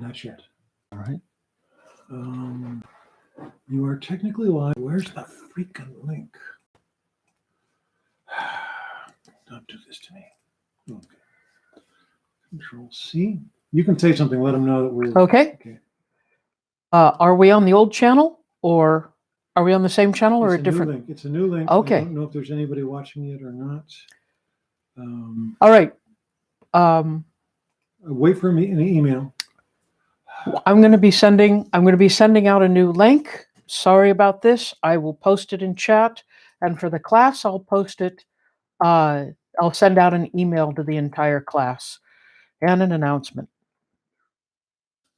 Not yet. All right. You are technically live. Where's the freaking link? Don't do this to me. Okay. Control C. You can say something. Let them know that we're Okay. Are we on the old channel, or are we on the same channel, or It's a different? new link. It's a new link. Okay. I don't know if there's anybody watching it or not. All right. Wait for me an email. I'm going to be sending out a new link. Sorry about this. I will post it in chat, and for the class, I'll post it. I'll send out an email to the entire class and an announcement.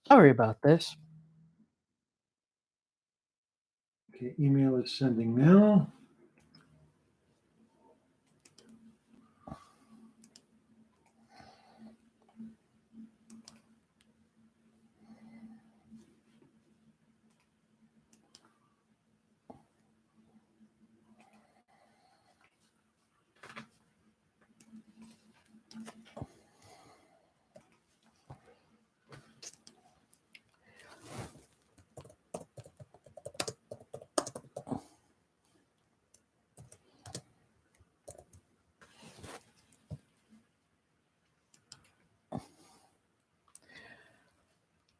Sorry about this. Okay, email is sending now.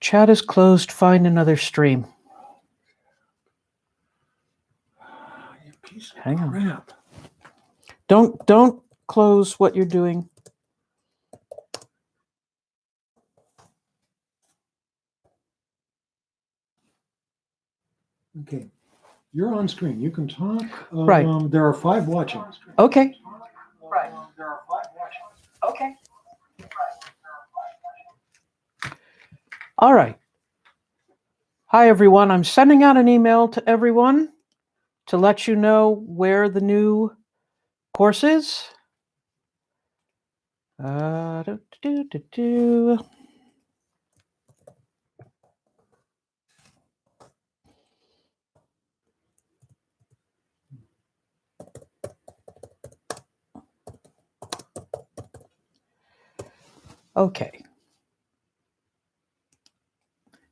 Chat is closed. Find another stream. You piece of Hang on. crap. Don't close what you're doing. Okay. You're on screen. You can talk. Right. There are 5 watching. Okay. Right. There are 5 watching. Okay. All right. Hi, everyone. I'm sending out an email to everyone to let you know where the new course is. Okay.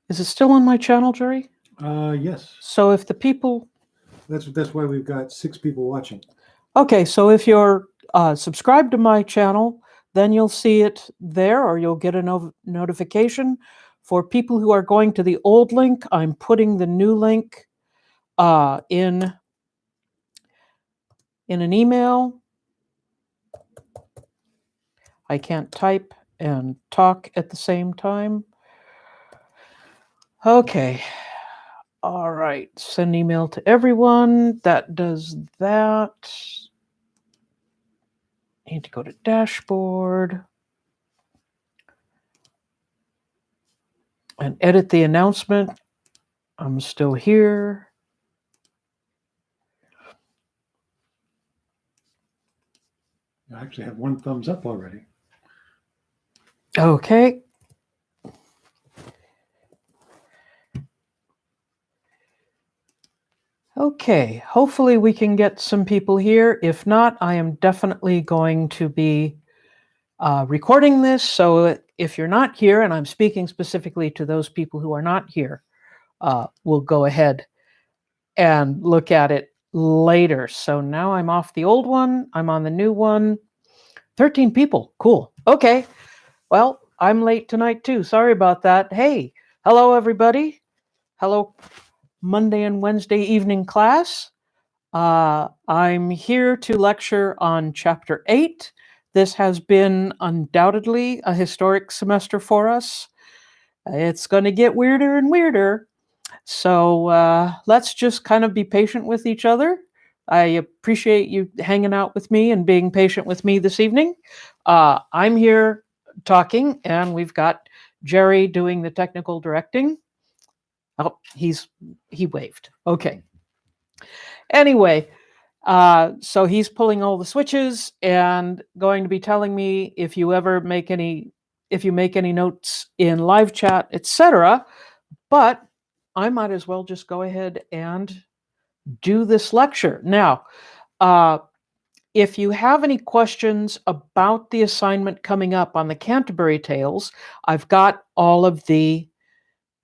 Is it still on my channel, Jerry? Yes. So if the people... That's why we've got 6 people watching. Okay, so if you're subscribed to my channel, then you'll see it there, or you'll get a notification. For people who are going to the old link, I'm putting the new link in an email. I can't type and talk at the same time. Okay. All right. Send email to everyone. That does that. Need to go to dashboard and edit the announcement. I'm still here. I actually have 1 thumbs up already. Okay. Okay, hopefully we can get some people here. If not, I am definitely going to be recording this. So if you're not here, and I'm speaking specifically to those people who are not here, we'll go ahead and look at it later. So now I'm off the old one. I'm on the new one. 13 people. Cool. Okay. Well, I'm late tonight too. Sorry about that. Hey, hello, everybody. Hello, Monday and Wednesday evening class. I'm here to lecture on Chapter 8. This has been undoubtedly a historic semester for us. It's going to get weirder and weirder. So let's just kind of be patient with each other. I appreciate you hanging out with me and being patient with me this evening. I'm here talking, and we've got Jerry doing the technical directing. Oh, he waved. Okay. Anyway, so he's pulling all the switches and going to be telling me if you make any notes in live chat, etc. But I might as well just go ahead and do this lecture. Now, if you have any questions about the assignment coming up on the Canterbury Tales, I've got all of the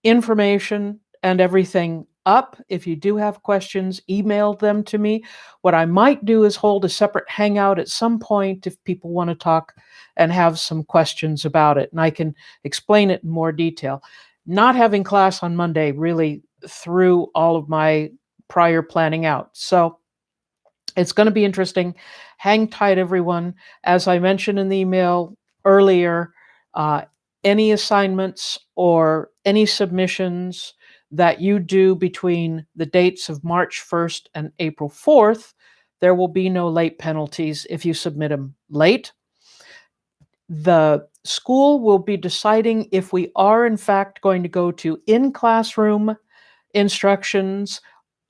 information and everything up. If you do have questions, email them to me. What I might do is hold a separate hangout at some point if people want to talk and have some questions about it, and I can explain it in more detail. Not having class on Monday really threw all of my prior planning out. So it's going to be interesting. Hang tight, everyone. As I mentioned in the email earlier, any assignments or any submissions that you do between the dates of March 1st and April 4th, there will be no late penalties if you submit them late. The school will be deciding if we are, in fact, going to go to in-classroom instructions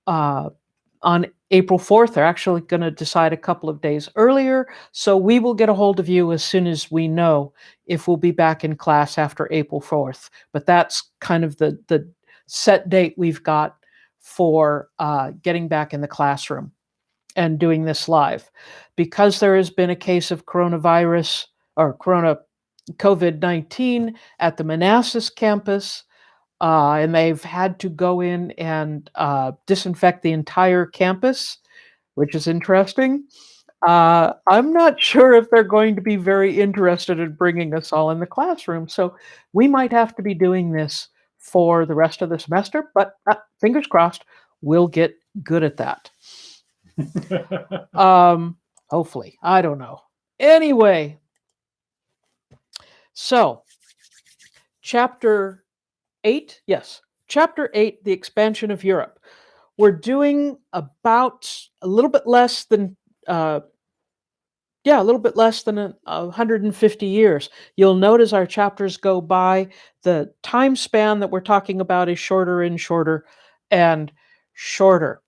on April 4th. They're actually going to decide a couple of days earlier. So we will get a hold of you as soon as we know if we'll be back in class after April 4th. But that's kind of the set date we've got for getting back in the classroom and doing this live. Because there has been a case of coronavirus or COVID-19 at the Manassas campus, and they've had to go in and disinfect the entire campus, which is interesting. I'm not sure if they're going to be very interested in bringing us all in the classroom. So we might have to be doing this for the rest of the semester, but fingers crossed, we'll get good at that. Hopefully, I don't know. Anyway, so Chapter 8, Chapter 8, the expansion of Europe. We're doing about a little bit less than 150 years. You'll notice our chapters go by. The time span that we're talking about is shorter and shorter and shorter.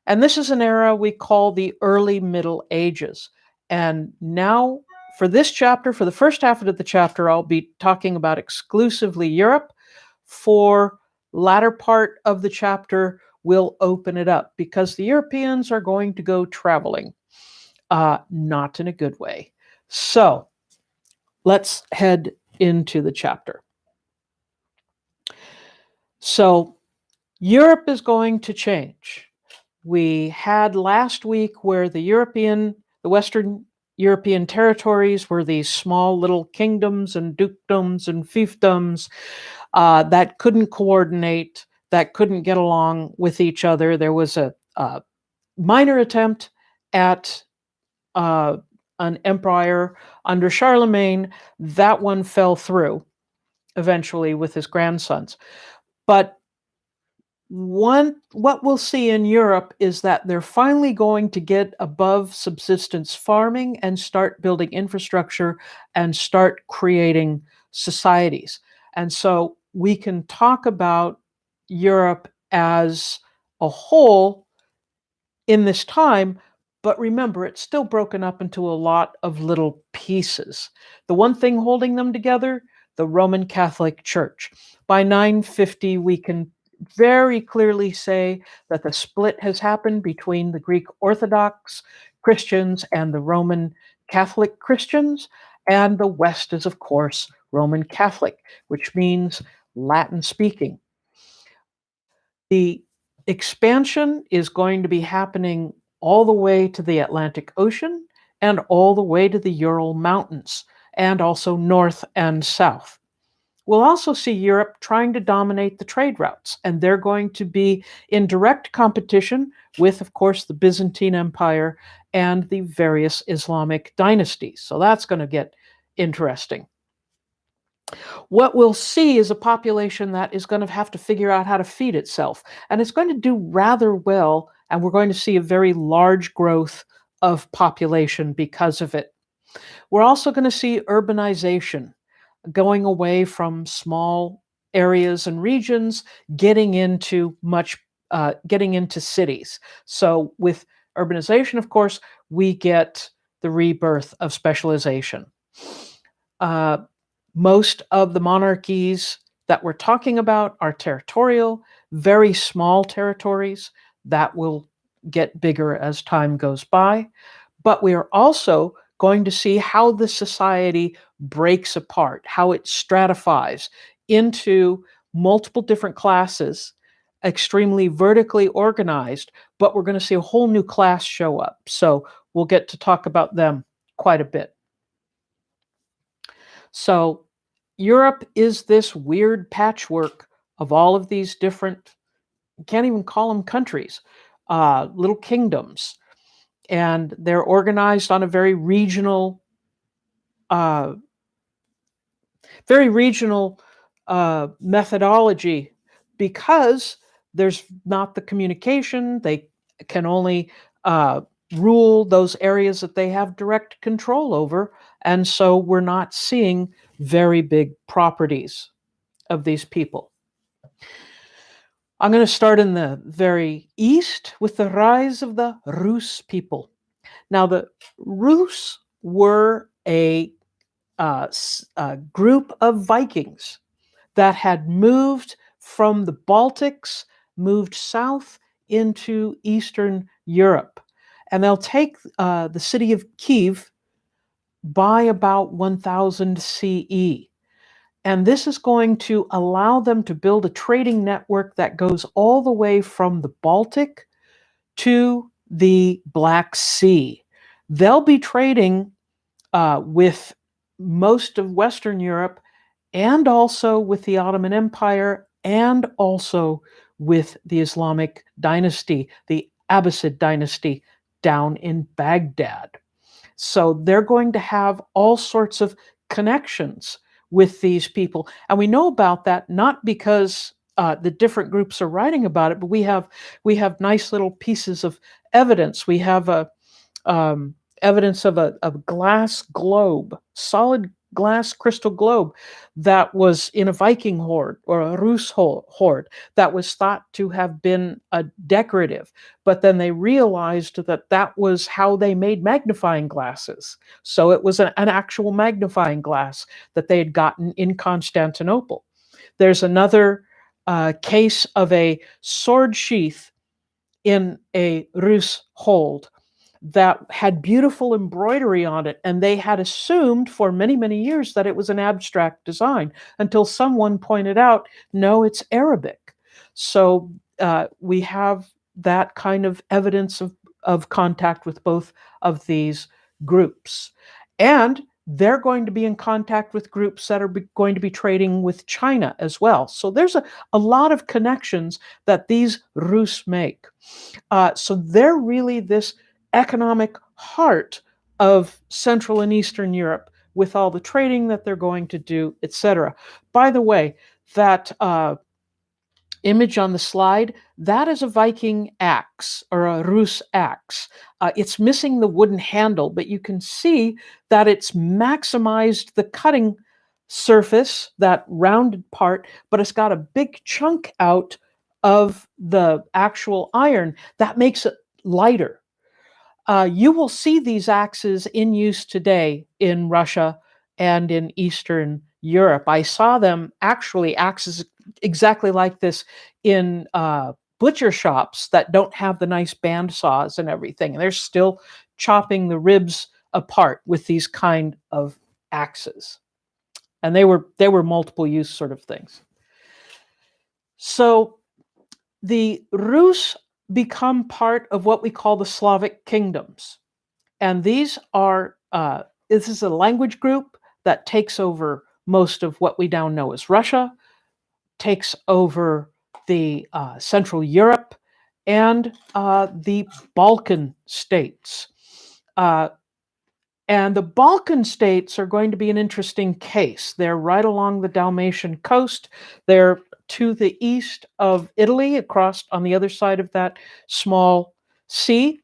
And this is an era we call the early Middle Ages. And now for this chapter, for the first half of the chapter, I'll be talking about exclusively Europe. For latter part of the chapter, we'll open it up because the Europeans are going to go traveling, not in a good way. So let's head into the chapter. So Europe is going to change. We had last week where the Western European territories were these small little kingdoms and dukedoms and fiefdoms that couldn't coordinate, that couldn't get along with each other. There was a minor attempt at an empire under Charlemagne. That one fell through eventually with his grandsons. But what we'll see in Europe is that they're finally going to get above subsistence farming and start building infrastructure and start creating societies. And so we can talk about Europe as a whole in this time, but remember, it's still broken up into a lot of little pieces. The one thing holding them together, the Roman Catholic Church. By 950, we can very clearly say that the split has happened between the Greek Orthodox Christians and the Roman Catholic Christians, and the West is, of course, Roman Catholic, which means Latin speaking. The expansion is going to be happening all the way to the Atlantic Ocean and all the way to the Ural Mountains, and also north and south. We'll also see Europe trying to dominate the trade routes, and they're going to be in direct competition with, of course, the Byzantine Empire and the various Islamic dynasties. So that's going to get interesting. What we'll see is a population that is going to have to figure out how to feed itself, and it's going to do rather well, and we're going to see a very large growth of population because of it. We're also going to see urbanization, going away from small areas and regions, getting into cities. So with urbanization, of course, we get the rebirth of specialization. Most of the monarchies that we're talking about are territorial, very small territories that will get bigger as time goes by. But we are also going to see how the society breaks apart, how it stratifies into multiple different classes, extremely vertically organized, but we're going to see a whole new class show up. So we'll get to talk about them quite a bit. So Europe is this weird patchwork of all of these different, you can't even call them countries, little kingdoms. And they're organized on a very regional uh, methodology, because there's not the communication. They can only rule those areas that they have direct control over. And so we're not seeing very big properties of these people. I'm going to start in the very east with the rise of the Ruse people. Now, the Ruse were a group of Vikings that had moved from the Baltics, moved south into Eastern Europe. And they'll take the city of Kiev by about 1000 CE. And this is going to allow them to build a trading network that goes all the way from the Baltic to the Black Sea. They'll be trading with most of Western Europe, and also with the Ottoman Empire, and also with the Islamic dynasty, the Abbasid dynasty down in Baghdad. So they're going to have all sorts of connections with these people. And we know about that not because the different groups are writing about it, but we have nice little pieces of evidence. We have evidence of a glass globe, solid glass crystal globe, that was in a Viking hoard or a Rus hoard that was thought to have been a decorative. But then they realized that that was how they made magnifying glasses. So it was an actual magnifying glass that they had gotten in Constantinople. There's another case of a sword sheath in a Rus hold that had beautiful embroidery on it, and they had assumed for many, many years that it was an abstract design, until someone pointed out, no, it's Arabic. So we have that kind of evidence of contact with both of these groups. And they're going to be in contact with groups that are going to be trading with China as well. So there's a lot of connections that these Rus make. So they're really this economic heart of Central and Eastern Europe, with all the trading that they're going to do, etc. By the way, that image on the slide, that is a Viking axe, or a Rus axe. It's missing the wooden handle, but you can see that it's maximized the cutting surface, that rounded part, but it's got a big chunk out of the actual iron that makes it lighter. You will see these axes in use today in Russia and in Eastern Europe. I saw them, actually, axes exactly like this in butcher shops that don't have the nice band saws and everything. And they're still chopping the ribs apart with these kind of axes. And they were multiple use sort of things. So the Rus become part of what we call the Slovak Kingdoms. And these are, this is a language group that takes over most of what we now know as Russia, takes over the Central Europe, and the Balkan states. And the Balkan states are going to be an interesting case. They're right along the Dalmatian coast. They're to the east of Italy, across on the other side of that small sea.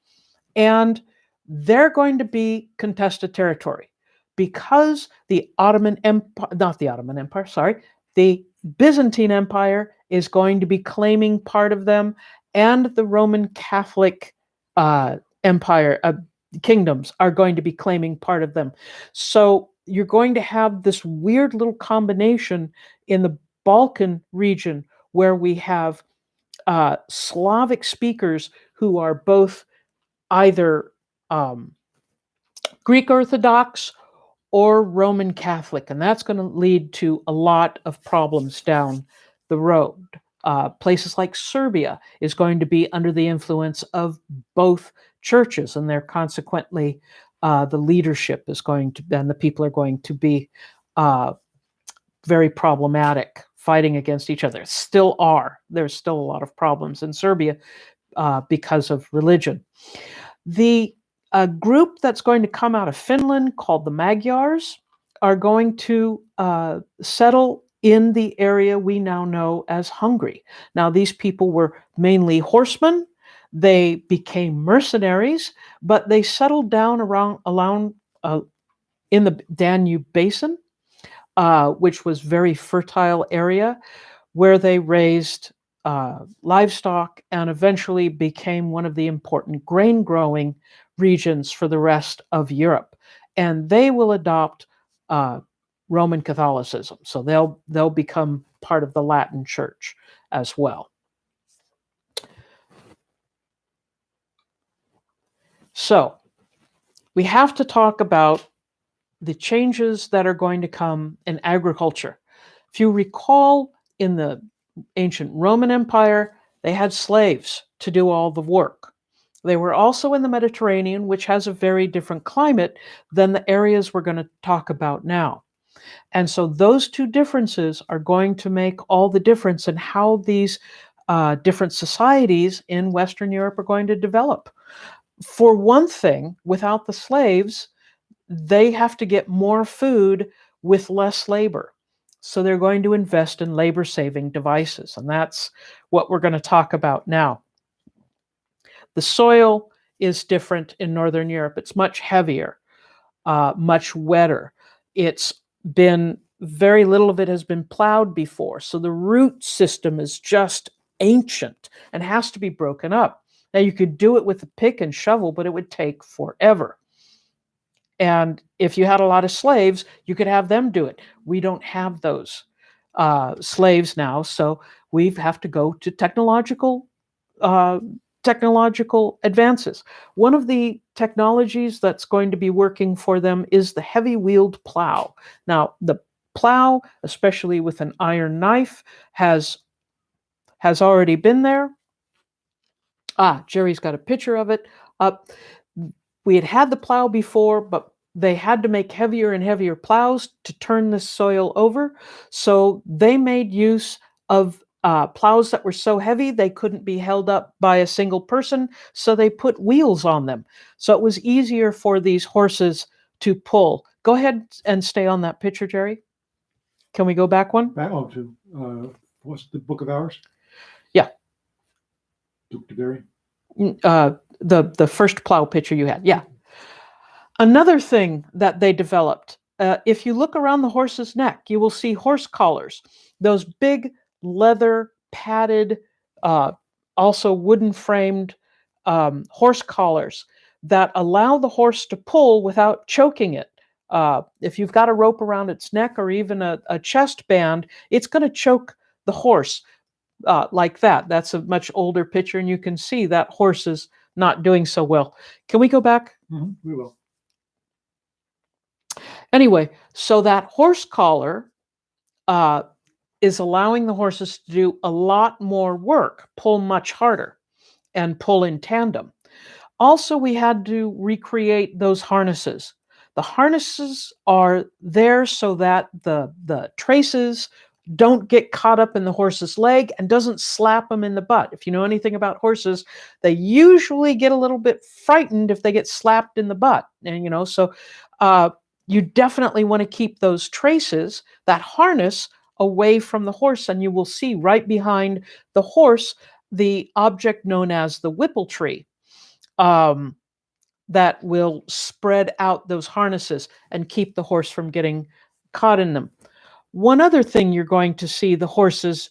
And they're going to be contested territory, because the Ottoman Empire, not the Ottoman Empire, sorry, the Byzantine Empire is going to be claiming part of them, and the Roman Catholic Empire kingdoms are going to be claiming part of them. So you're going to have this weird little combination in the Balkan region, where we have Slavic speakers who are both either Greek Orthodox or Roman Catholic, and that's going to lead to a lot of problems down the road. Places like Serbia is going to be under the influence of both churches, and they're consequently the leadership is going to, and the people are going to be very problematic, fighting against each other. Still are. There's still a lot of problems in Serbia because of religion. The group that's going to come out of Finland called the Magyars are going to settle in the area we now know as Hungary. Now, these people were mainly horsemen. They became mercenaries, but they settled down around in the Danube Basin, which was very fertile area, where they raised livestock and eventually became one of the important grain-growing regions for the rest of Europe. And they will adopt Roman Catholicism, so they'll become part of the Latin Church as well. So we have to talk about the changes that are going to come in agriculture. If you recall, in the ancient Roman Empire, they had slaves to do all the work. They were also in the Mediterranean, which has a very different climate than the areas we're going to talk about now. And so those two differences are going to make all the difference in how these different societies in Western Europe are going to develop. For one thing, without the slaves, they have to get more food with less labor. So they're going to invest in labor-saving devices, and that's what we're going to talk about now. The soil is different in Northern Europe. It's much heavier, much wetter. It's been, very little of it has been plowed before, so the root system is just ancient and has to be broken up. Now, you could do it with a pick and shovel, but it would take forever. And if you had a lot of slaves, you could have them do it. We don't have those slaves now, so we have to go to technological advances. One of the technologies that's going to be working for them is the heavy-wheeled plow. Now, the plow, especially with an iron knife, has already been there. Jerry's got a picture of it up. We had the plow before, but they had to make heavier and heavier plows to turn the soil over. So they made use of plows that were so heavy they couldn't be held up by a single person, so they put wheels on them. So it was easier for these horses to pull. Go ahead and stay on that picture, Jerry. Can we go back one? Back to what's the Book of Hours? Yeah. Duke de Berry. The first plow picture you had. Yeah. Another thing that they developed, if you look around the horse's neck, you will see horse collars, those big leather padded, also wooden framed horse collars that allow the horse to pull without choking it. If you've got a rope around its neck or even a chest band, it's going to choke the horse like that. That's a much older picture, and you can see that horse is not doing so well. Can we go back? Mm-hmm, we will. Anyway, so that horse collar is allowing the horses to do a lot more work, pull much harder, and pull in tandem. Also, we had to recreate those harnesses. The harnesses are there so that the traces don't get caught up in the horse's leg and doesn't slap them in the butt. If you know anything about horses, they usually get a little bit frightened if they get slapped in the butt. And, so you definitely want to keep those traces, that harness, away from the horse. And you will see right behind the horse the object known as the whipple tree that will spread out those harnesses and keep the horse from getting caught in them. One other thing you're going to see the horses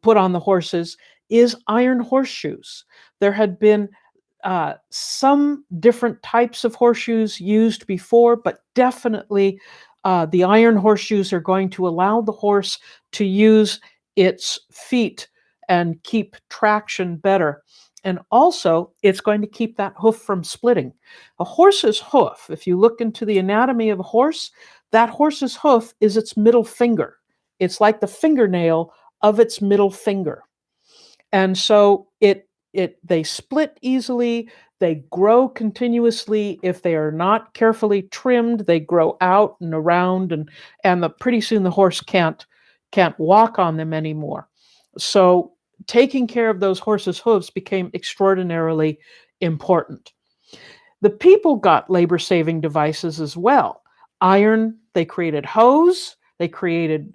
put on the horses is iron horseshoes. There had been some different types of horseshoes used before, but definitely the iron horseshoes are going to allow the horse to use its feet and keep traction better. And also, it's going to keep that hoof from splitting. A horse's hoof, if you look into the anatomy of a horse, that horse's hoof is its middle finger. It's like the fingernail of its middle finger. And so they split easily, they grow continuously. If they are not carefully trimmed, they grow out and around, and pretty soon the horse can't walk on them anymore. So taking care of those horses' hooves became extraordinarily important. The people got labor-saving devices as well. Iron, they created hoes, they created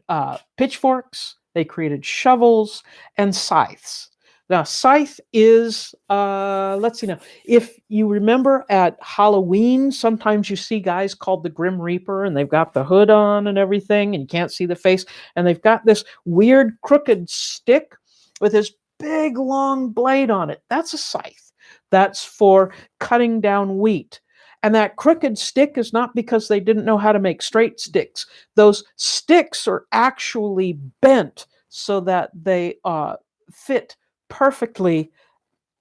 pitchforks, they created shovels, and scythes. Now, scythe is, let's see now, if you remember at Halloween, sometimes you see guys called the Grim Reaper, and they've got the hood on and everything, and you can't see the face, and they've got this weird crooked stick with this big long blade on it. That's a scythe. That's for cutting down wheat. And that crooked stick is not because they didn't know how to make straight sticks. Those sticks are actually bent so that they fit perfectly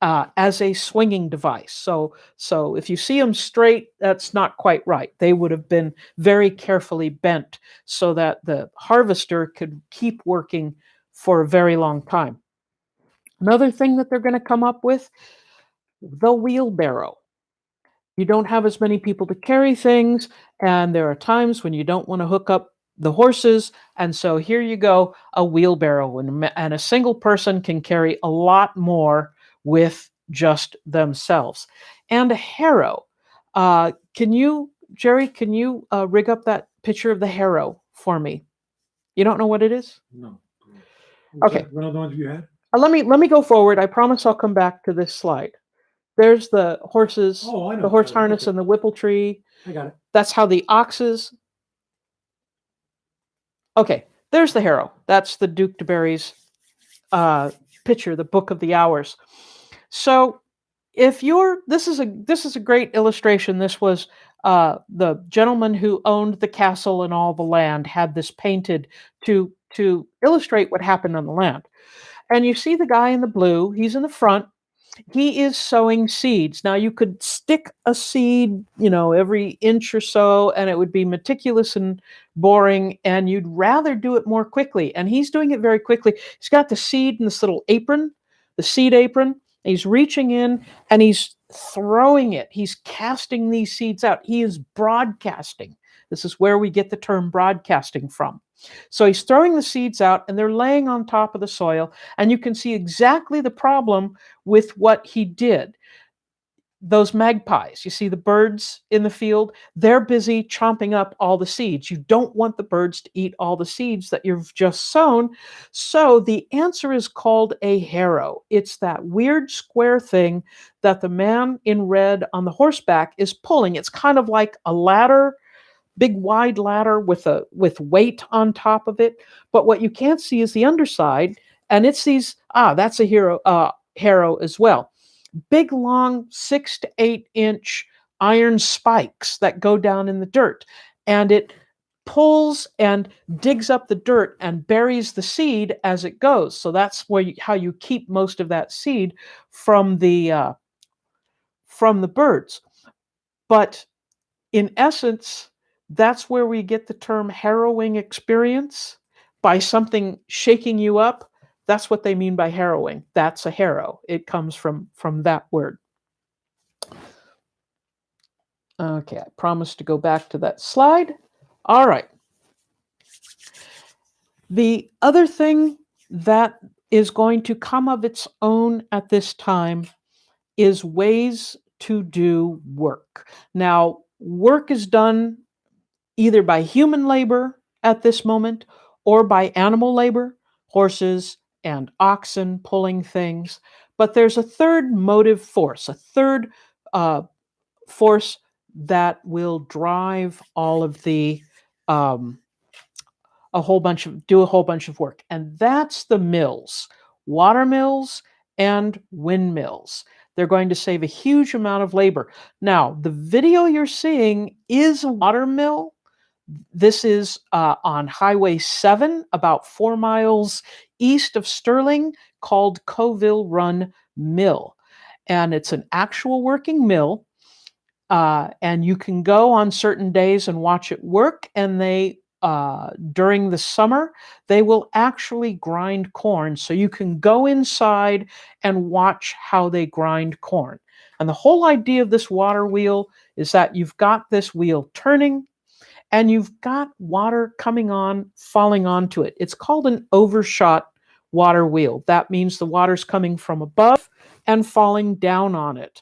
as a swinging device. So if you see them straight, that's not quite right. They would have been very carefully bent so that the harvester could keep working for a very long time. Another thing that they're going to come up with, the wheelbarrow. You don't have as many people to carry things, and there are times when you don't want to hook up the horses, and so here you go, a wheelbarrow, and a single person can carry a lot more with just themselves. And a harrow. Jerry, can you rig up that picture of the harrow for me? You don't know what it is? No. Okay. One of the ones you had? Let me go forward. I promise I'll come back to this slide. There's the horses, Oh, I know. the horse harness, Okay. and the whipple tree. I got it. That's how the oxes. Okay, there's the harrow. That's the Duke de Berry's picture, the Book of the Hours. So, this is a great illustration. This was the gentleman who owned the castle and all the land had this painted to illustrate what happened on the land. And you see the guy in the blue. He's in the front. He is sowing seeds. Now, you could stick a seed, every inch or so, and it would be meticulous and boring, and you'd rather do it more quickly. And he's doing it very quickly. He's got the seed in this little apron, the seed apron. He's reaching in, and he's throwing it. He's casting these seeds out. He is broadcasting. This is where we get the term broadcasting from. So he's throwing the seeds out, and they're laying on top of the soil, and you can see exactly the problem with what he did. Those magpies, you see the birds in the field, they're busy chomping up all the seeds. You don't want the birds to eat all the seeds that you've just sown. So the answer is called a harrow. It's that weird square thing that the man in red on the horseback is pulling. It's kind of like a ladder, big wide ladder with weight on top of it. But what you can't see is the underside, and it's these, that's a harrow as well. Big, long, 6 to 8 inch iron spikes that go down in the dirt. And it pulls and digs up the dirt and buries the seed as it goes. So that's how you keep most of that seed from the birds. But in essence, that's where we get the term harrowing experience, by something shaking you up. That's what they mean by harrowing. That's a harrow. It comes from that word. Okay, I promised to go back to that slide. All right. The other thing that is going to come of its own at this time is ways to do work. Now, work is done either by human labor at this moment or by animal labor, horses and oxen pulling things. But there's a third motive force, a third force that will drive all of the a whole bunch of work, and that's the mills, water mills and windmills. They're going to save a huge amount of labor. Now, the video you're seeing is a water mill. This is on Highway 7, about 4 miles east of Sterling, called Coville Run Mill. And it's an actual working mill. And you can go on certain days and watch it work. And they during the summer, they will actually grind corn. So you can go inside and watch how they grind corn. And the whole idea of this water wheel is that you've got this wheel turning and you've got water coming on, falling onto it. It's called an overshot water wheel. That means the water's coming from above and falling down on it.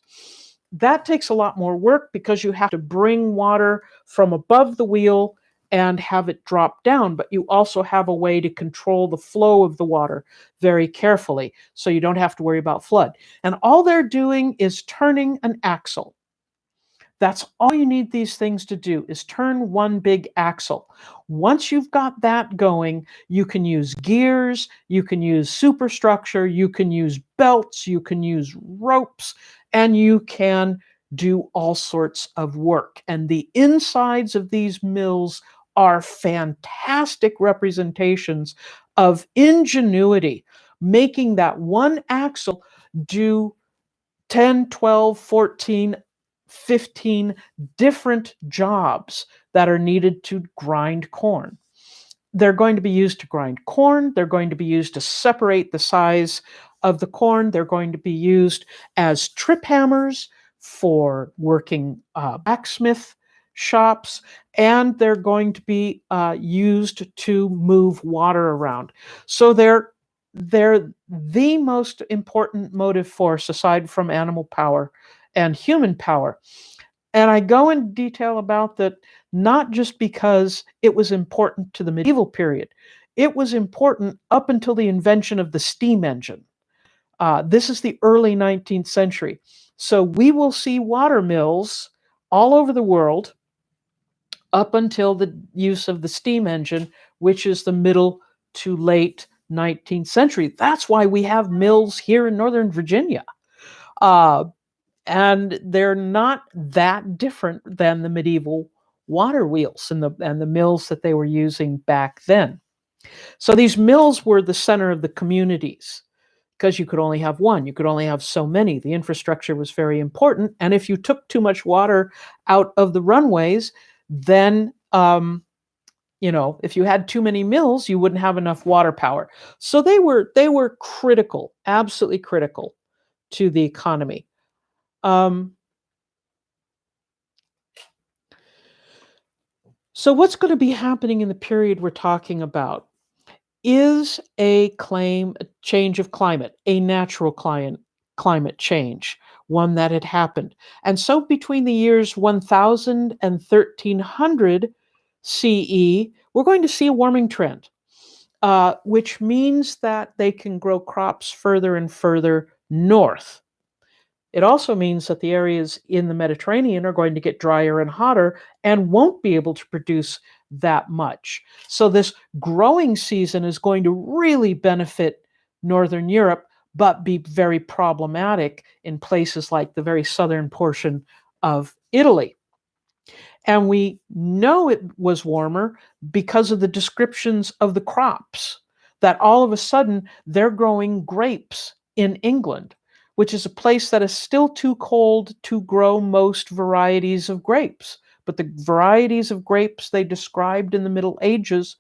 That takes a lot more work because you have to bring water from above the wheel and have it drop down, but you also have a way to control the flow of the water very carefully so you don't have to worry about flood. And all they're doing is turning an axle. That's all you need these things to do is turn one big axle. Once you've got that going, you can use gears, you can use superstructure, you can use belts, you can use ropes, and you can do all sorts of work. And the insides of these mills are fantastic representations of ingenuity, making that one axle do 10, 12, 14, 15 different jobs that are needed to grind corn. They're going to be used to grind corn. They're going to be used to separate the size of the corn. They're going to be used as trip hammers for working blacksmith shops, and they're going to be used to move water around. So they're the most important motive force aside from animal power and human power. And I go in detail about that not just because it was important to the medieval period. It was important up until the invention of the steam engine. This is the early 19th century. So we will see water mills all over the world up until the use of the steam engine, which is the middle to late 19th century. That's why we have mills here in Northern Virginia. And they're not that different than the medieval water wheels and the mills that they were using back then. So these mills were the center of the communities because you could only have one. You could only have so many. The infrastructure was very important. And if you took too much water out of the runways, then if you had too many mills, you wouldn't have enough water power. So they were critical, absolutely critical to the economy. So what's going to be happening in the period we're talking about is a change of climate, a natural climate change, one that had happened. And so between the years 1000 and 1300 CE, we're going to see a warming trend, which means that they can grow crops further and further north. It also means that the areas in the Mediterranean are going to get drier and hotter and won't be able to produce that much. So this growing season is going to really benefit Northern Europe, but be very problematic in places like the very southern portion of Italy. And we know it was warmer because of the descriptions of the crops, that all of a sudden they're growing grapes in England, which is a place that is still too cold to grow most varieties of grapes. But the varieties of grapes they described in the Middle Ages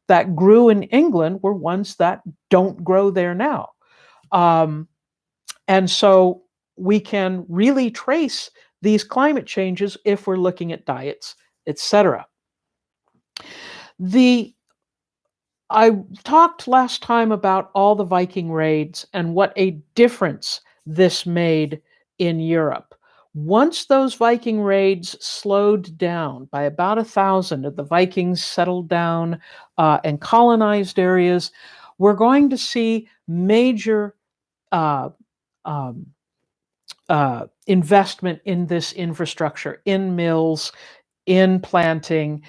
that grew in England were ones that don't grow there now. And so we can really trace these climate changes if we're looking at diets, etc. I talked last time about all the Viking raids and what a difference this made in Europe. Once those Viking raids slowed down by about 1,000 of the Vikings settled down and colonized areas, we're going to see major investment in this infrastructure, in mills, in planting,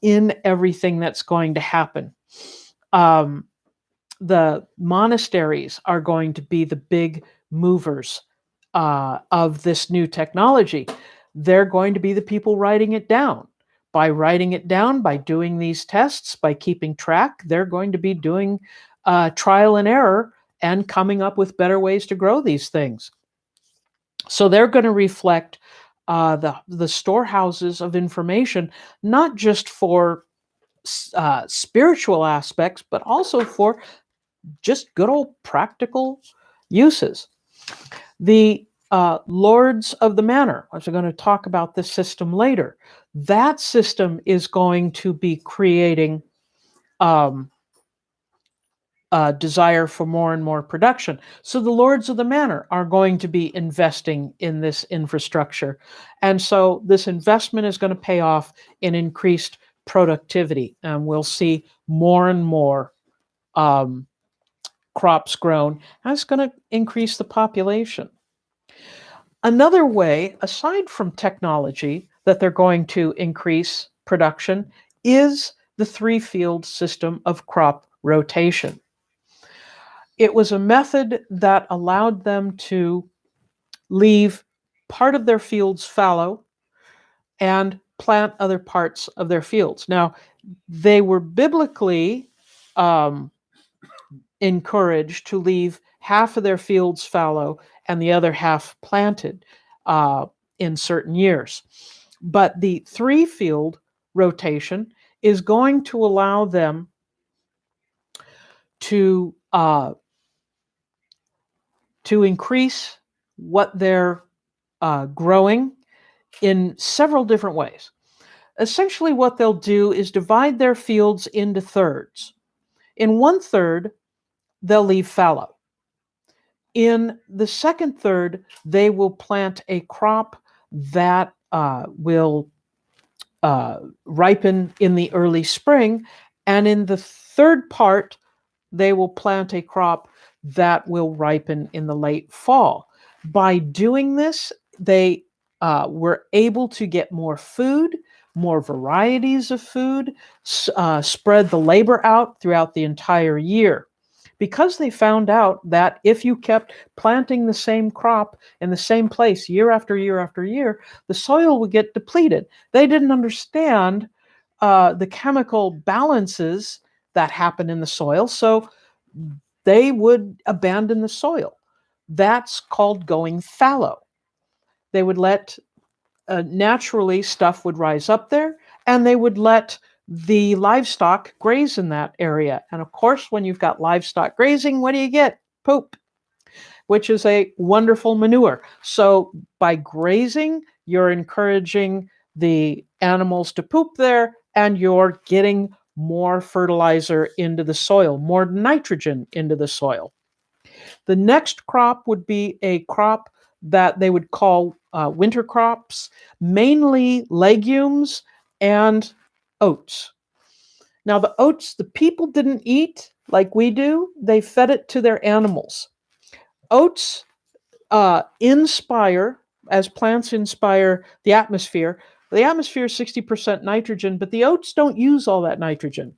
in everything that's going to happen. The monasteries are going to be the big movers of this new technology. They're going to be the people writing it down. By writing it down, by doing these tests, by keeping track, they're going to be doing trial and error and coming up with better ways to grow these things. So they're going to reflect the storehouses of information, not just for spiritual aspects, but also for just good old practical uses. The lords of the manor, which we're going to talk about this system later, that system is going to be creating a desire for more and more production. So the lords of the manor are going to be investing in this infrastructure. And so this investment is going to pay off in increased productivity. And we'll see more and more crops grown. That's going to increase the population. Another way, aside from technology, that they're going to increase production is the three-field system of crop rotation. It was a method that allowed them to leave part of their fields fallow and plant other parts of their fields. Now, they were biblically encouraged to leave half of their fields fallow and the other half planted in certain years. But the three-field rotation is going to allow them to increase what they're growing in several different ways. Essentially, what they'll do is divide their fields into thirds. In one third, they'll leave fallow. In the second third, they will plant a crop that will ripen in the early spring. And in the third part, they will plant a crop that will ripen in the late fall. By doing this, they were able to get more food, more varieties of food, spread the labor out throughout the entire year. Because they found out that if you kept planting the same crop in the same place year after year after year, the soil would get depleted. They didn't understand the chemical balances that happen in the soil, so they would abandon the soil. That's called going fallow. They would let naturally stuff would rise up there, and they would let the livestock graze in that area. And of course, when you've got livestock grazing, what do you get? Poop, which is a wonderful manure. So by grazing, you're encouraging the animals to poop there, and you're getting more fertilizer into the soil, more nitrogen into the soil. The next crop would be a crop that they would call winter crops, mainly legumes and oats. Now, the oats, the people didn't eat like we do. They fed it to their animals. Oats inspire, as plants inspire the atmosphere. The atmosphere is 60% nitrogen, but the oats don't use all that nitrogen.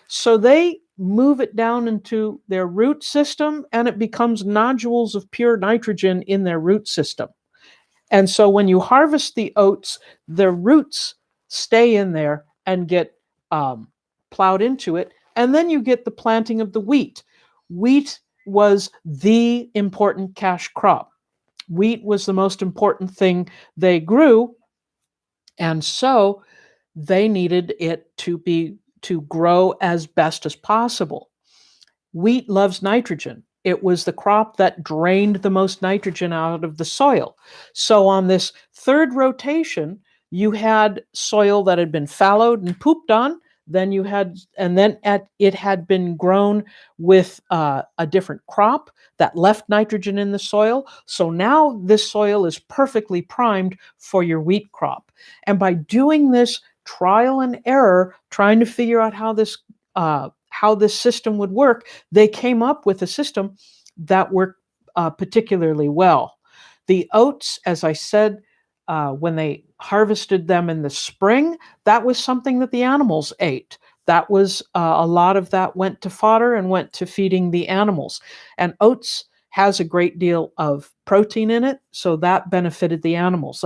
So they move it down into their root system, and it becomes nodules of pure nitrogen in their root system. And so when you harvest the oats, the roots stay in there and get plowed into it. And then you get the planting of the wheat. Wheat was the important cash crop. Wheat was the most important thing they grew. And so they needed it to grow as best as possible. Wheat loves nitrogen. It was the crop that drained the most nitrogen out of the soil. So on this third rotation, you had soil that had been fallowed and pooped on. Then it had been grown with a different crop that left nitrogen in the soil. So now this soil is perfectly primed for your wheat crop. And by doing this trial and error, trying to figure out how this system would work, they came up with a system that worked particularly well. The oats, as I said, when they harvested them in the spring, that was something that the animals ate. That was a lot of that went to fodder and went to feeding the animals. And oats has a great deal of protein in it, so that benefited the animals.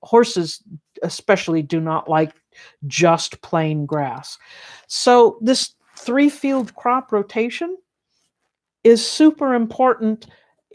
Horses especially do not like just plain grass. So this three-field crop rotation is super important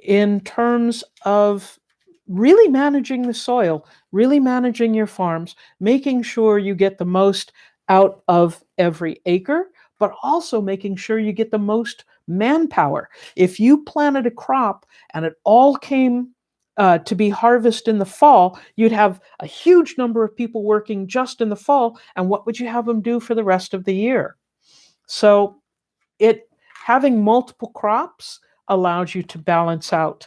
in terms of really managing the soil, really managing your farms, making sure you get the most out of every acre, but also making sure you get the most manpower. If you planted a crop and it all came to be harvested in the fall, you'd have a huge number of people working just in the fall. And what would you have them do for the rest of the year? So having multiple crops allows you to balance out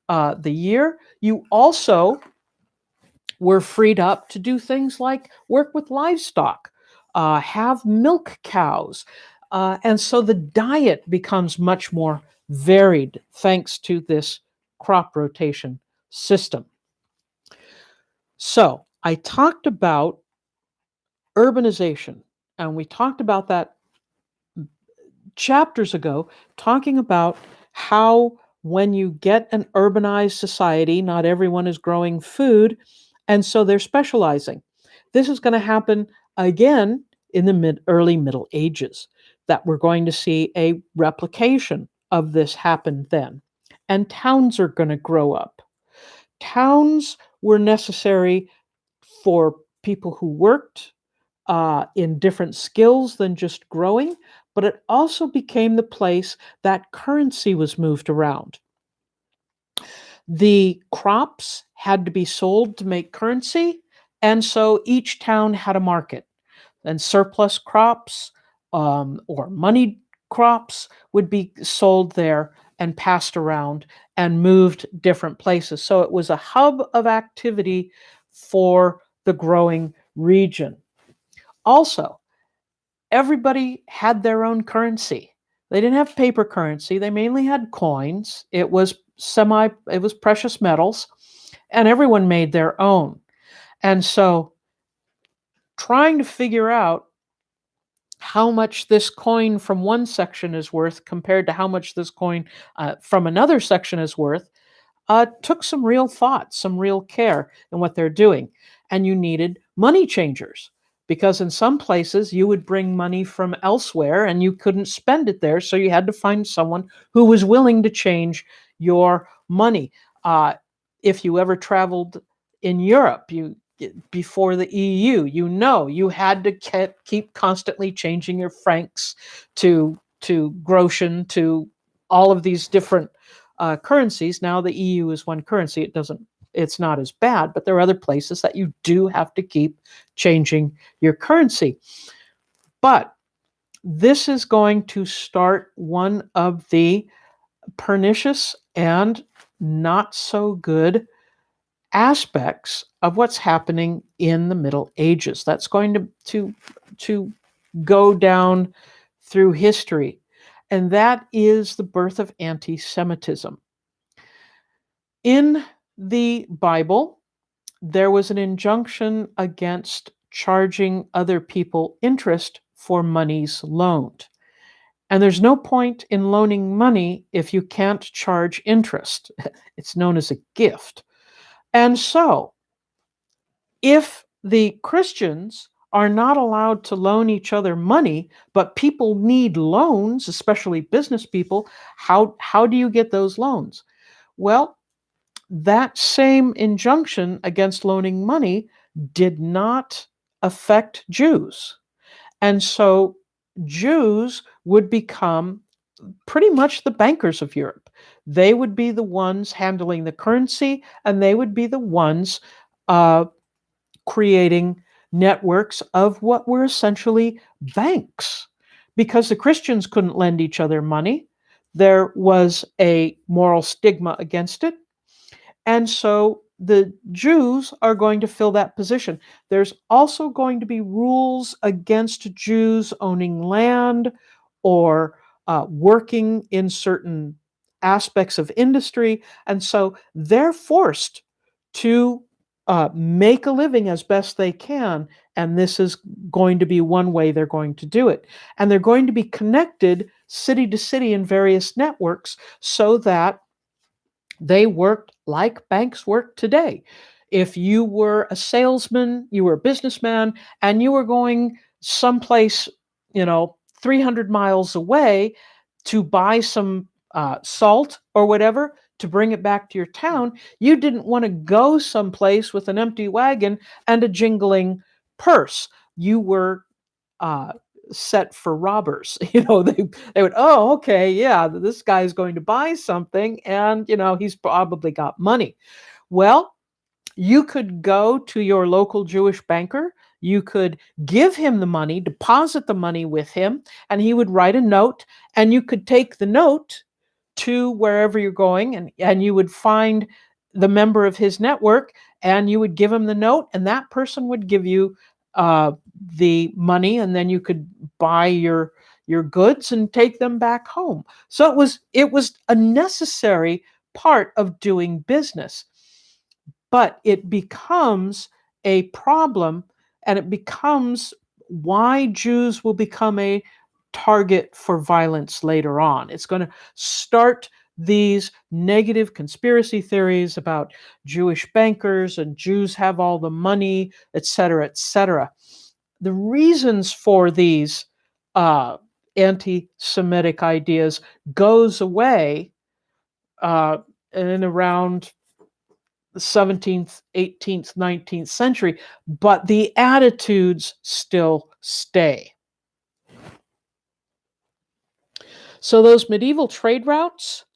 the year. You also were freed up to do things like work with livestock, have milk cows. And so the diet becomes much more varied thanks to this crop rotation system. So I talked about urbanization, and we talked about that chapters ago, talking about how when you get an urbanized society, not everyone is growing food, and so they're specializing. This is going to happen again in the early Middle Ages, that we're going to see a replication of this happen then. And towns are going to grow up. Towns were necessary for people who worked in different skills than just growing, but it also became the place that currency was moved around. The crops had to be sold to make currency, and so each town had a market. And surplus crops or money crops would be sold there and passed around and moved different places. So it was a hub of activity for the growing region. Also, everybody had their own currency. They didn't have paper currency. They mainly had coins. It was precious metals, and everyone made their own. And so trying to figure out how much this coin from one section is worth compared to how much this coin from another section is worth took some real thought, some real care in what they're doing. And you needed money changers, because in some places you would bring money from elsewhere and you couldn't spend it there. So you had to find someone who was willing to change your money. If you ever traveled in Europe, before the EU, you had to keep constantly changing your francs to groschen, to all of these different currencies. Now the EU is one currency. It's not as bad, but there are other places that you do have to keep changing your currency. But this is going to start one of the pernicious and not so good aspects of what's happening in the Middle Ages. That's going to go down through history, and that is the birth of anti-Semitism. In the Bible, there was an injunction against charging other people interest for monies loaned. And there's no point in loaning money if you can't charge interest. It's known as a gift. And so, if the Christians are not allowed to loan each other money, but people need loans, especially business people, how do you get those loans? Well, that same injunction against loaning money did not affect Jews. And so Jews would become pretty much the bankers of Europe. They would be the ones handling the currency, and they would be the ones creating networks of what were essentially banks, because the Christians couldn't lend each other money. There was a moral stigma against it. And so the Jews are going to fill that position. There's also going to be rules against Jews owning land or working in certain aspects of industry. And so they're forced to make a living as best they can. And this is going to be one way they're going to do it. And they're going to be connected city to city in various networks so that they worked like banks work today. If you were a salesman, you were a businessman, and you were going someplace, 300 miles away to buy some salt or whatever to bring it back to your town, you didn't want to go someplace with an empty wagon and a jingling purse. You were set for robbers. They would, oh, okay, yeah, this guy's going to buy something, and he's probably got money. Well, you could go to your local Jewish banker. You could give him the money, deposit the money with him, and he would write a note, and you could take the note to wherever you're going, and you would find the member of his network, and you would give him the note, and that person would give you the money, and then you could buy your goods and take them back home. So it was a necessary part of doing business. But it becomes a problem, and it becomes why Jews will become a target for violence later on. It's going to start these negative conspiracy theories about Jewish bankers and Jews have all the money, etc., etc. The reasons for these anti-Semitic ideas goes away in around the 17th, 18th, 19th century, but the attitudes still stay. So those medieval trade routes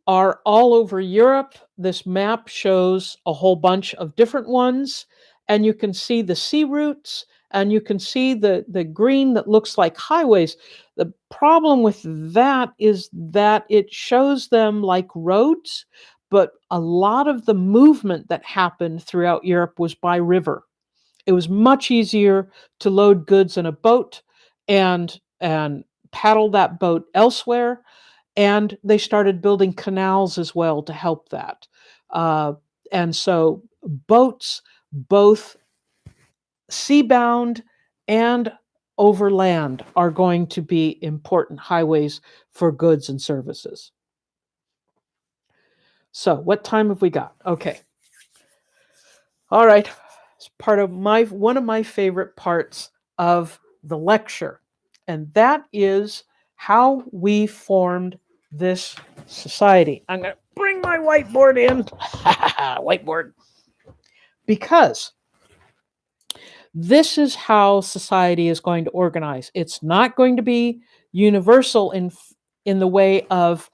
are all over Europe. This map shows a whole bunch of different ones, and you can see the sea routes, and you can see the green that looks like highways. The problem with that is that it shows them like roads, but a lot of the movement that happened throughout Europe was by river. It was much easier to load goods in a boat and paddle that boat elsewhere. And they started building canals as well to help that. And so boats, both seabound and overland, are going to be important highways for goods and services. So what time have we got? Okay. All right. It's part of one of my favorite parts of the lecture, and that is how we formed this society. I'm going to bring my whiteboard in. Whiteboard. Because this is how society is going to organize. It's not going to be universal in the way of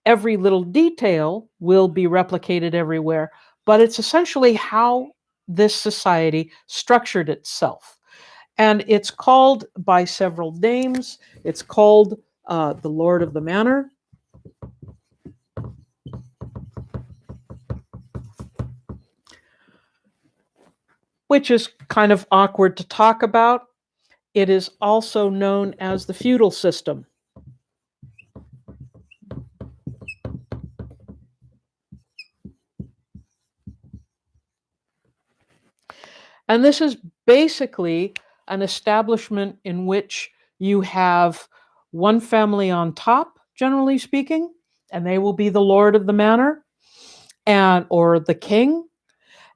every little detail will be replicated everywhere, but it's essentially how this society structured itself. And it's called by several names. It's called the Lord of the Manor. Which is kind of awkward to talk about. It is also known as the feudal system. And this is basically an establishment in which you have one family on top, generally speaking, and they will be the lord of the manor or the king,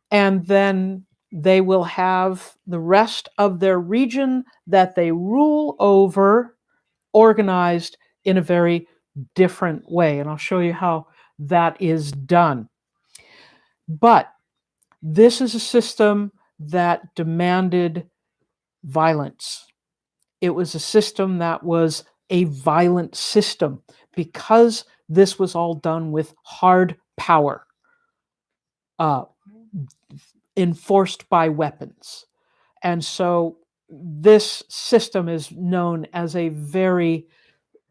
and then they will have the rest of their region that they rule over organized in a very different way. And I'll show you how that is done. But this is a system that demanded violence. It was a system that was a violent system because this was all done with hard power, enforced by weapons. And so this system is known as a very,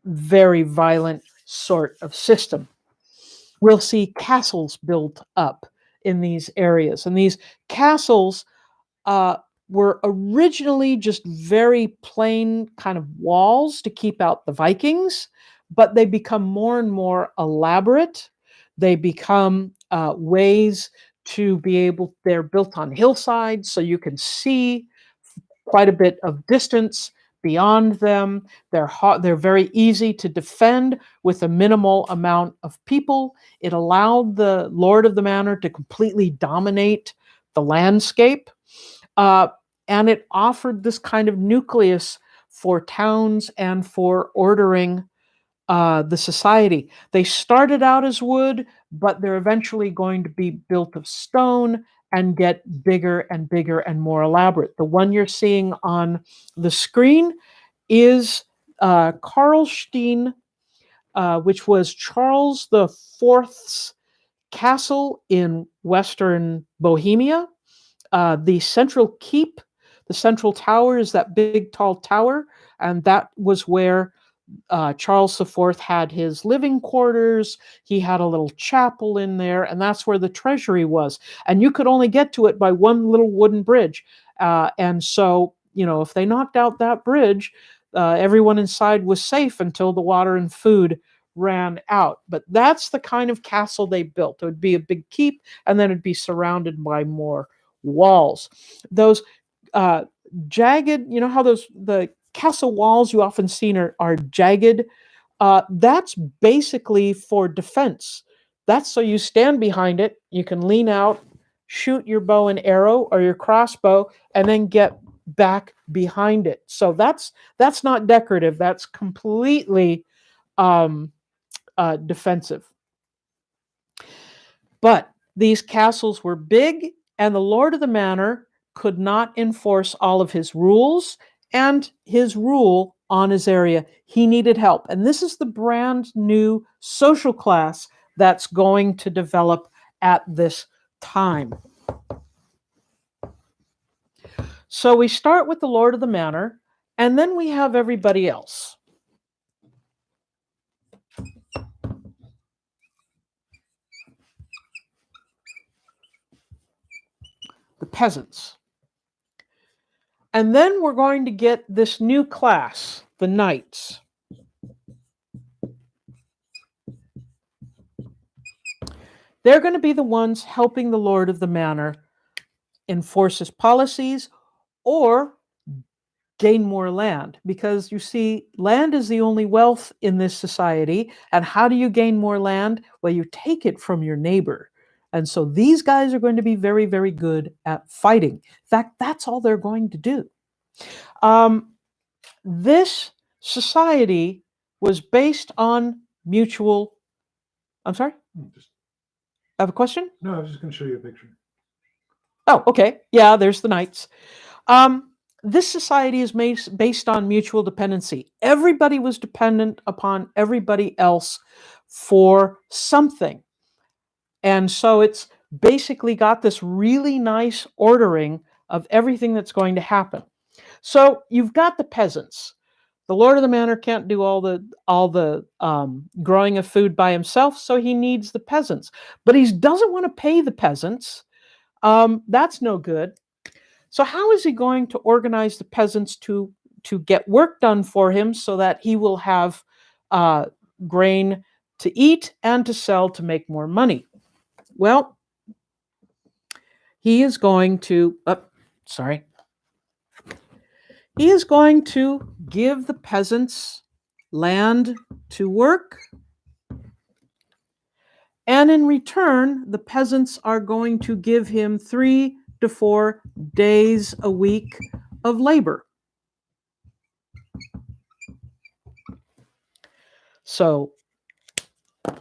very violent sort of system. We'll see castles built up in these areas. And these castles were originally just very plain kind of walls to keep out the Vikings, but they become more and more elaborate. They become ways to be able, they're built on hillsides, so you can see quite a bit of distance beyond them. They're very easy to defend with a minimal amount of people. It allowed the Lord of the Manor to completely dominate the landscape. And it offered this kind of nucleus for towns and for ordering the society. They started out as wood, but they're eventually going to be built of stone and get bigger and bigger and more elaborate. The one you're seeing on the screen is Karlstein, which was Charles IV's castle in western Bohemia. The central keep, the central tower, is that big tall tower, and that was where Charles IV had his living quarters. He had a little chapel in there, and that's where the treasury was. And you could only get to it by one little wooden bridge. And so, if they knocked out that bridge, everyone inside was safe until the water and food ran out. But that's the kind of castle they built. It would be a big keep, and then it'd be surrounded by more walls. Those jagged, how the castle walls you often see are jagged. That's basically for defense. That's so you stand behind it, you can lean out, shoot your bow and arrow or your crossbow, and then get back behind it. So that's not decorative. That's completely defensive. But these castles were big, and the lord of the manor could not enforce all of his rules and his rule on his area. He needed help. And this is the brand new social class that's going to develop at this time. So we start with the lord of the manor, and then we have everybody else. The peasants. And then we're going to get this new class, the knights. They're going to be the ones helping the lord of the manor enforce his policies or gain more land, because you see, land is the only wealth in this society. And how do you gain more land? Well, you take it from your neighbor. And so these guys are going to be very, very good at fighting. In fact, that's all they're going to do. This society was based on mutual. I'm sorry? I have a question? No, I was just going to show you a picture. Oh, okay. Yeah, there's the knights. This society is based on mutual dependency. Everybody was dependent upon everybody else for something. And so it's basically got this really nice ordering of everything that's going to happen. So you've got the peasants. The lord of the manor can't do all the growing of food by himself, so he needs the peasants. But he doesn't want to pay the peasants. That's no good. So how is he going to organize the peasants to get work done for him so that he will have grain to eat and to sell to make more money? Well, he is going to, he is going to give the peasants land to work. And in return, the peasants are going to give him 3 to 4 days a week of labor. So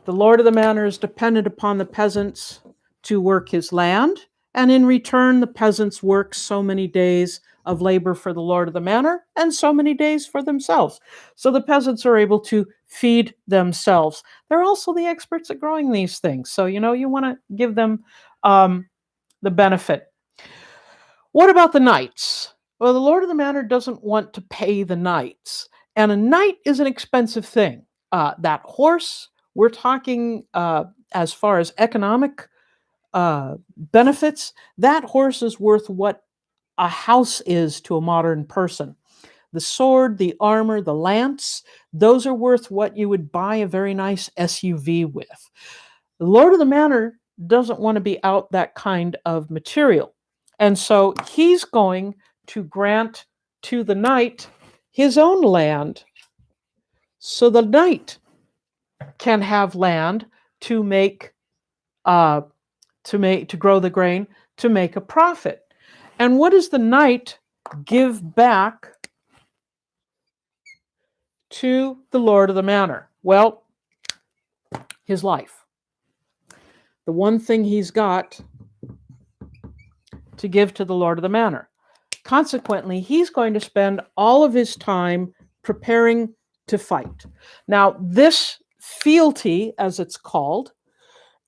the lord of the manor is dependent upon the peasants to work his land, and in return, the peasants work so many days of labor for the lord of the manor and so many days for themselves. So the peasants are able to feed themselves. They're also the experts at growing these things. So, you want to give them the benefit. What about the knights? Well, the lord of the manor doesn't want to pay the knights. And a knight is an expensive thing. That horse, we're talking as far as economic benefits, that horse is worth what a house is to a modern person. The sword, the armor, the lance, those are worth what you would buy a very nice SUV with. The lord of the manor doesn't want to be out that kind of material. And so he's going to grant to the knight his own land, so the knight can have land to grow the grain, to make a profit. And what does the knight give back to the lord of the manor? Well, his life. The one thing he's got to give to the Lord of the Manor. Consequently, he's going to spend all of his time preparing to fight. Now, this fealty, as it's called,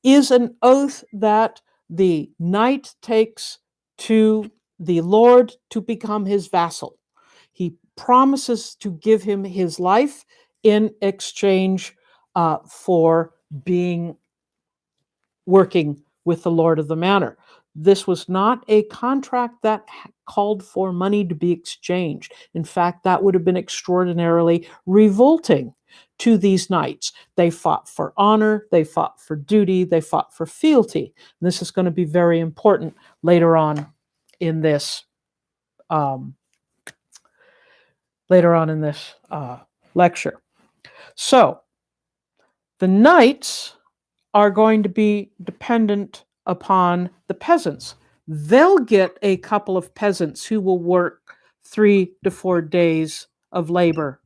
is an oath that the knight takes to the Lord to become his vassal. He promises to give him his life in exchange for working with the Lord of the Manor. This was not a contract that called for money to be exchanged. In fact, that would have been extraordinarily revolting to these knights. They fought for honor, they fought for duty, they fought for fealty. And this is going to be very important later on in this lecture. So, the knights are going to be dependent upon the peasants. They'll get a couple of peasants who will work 3 to 4 days of labor.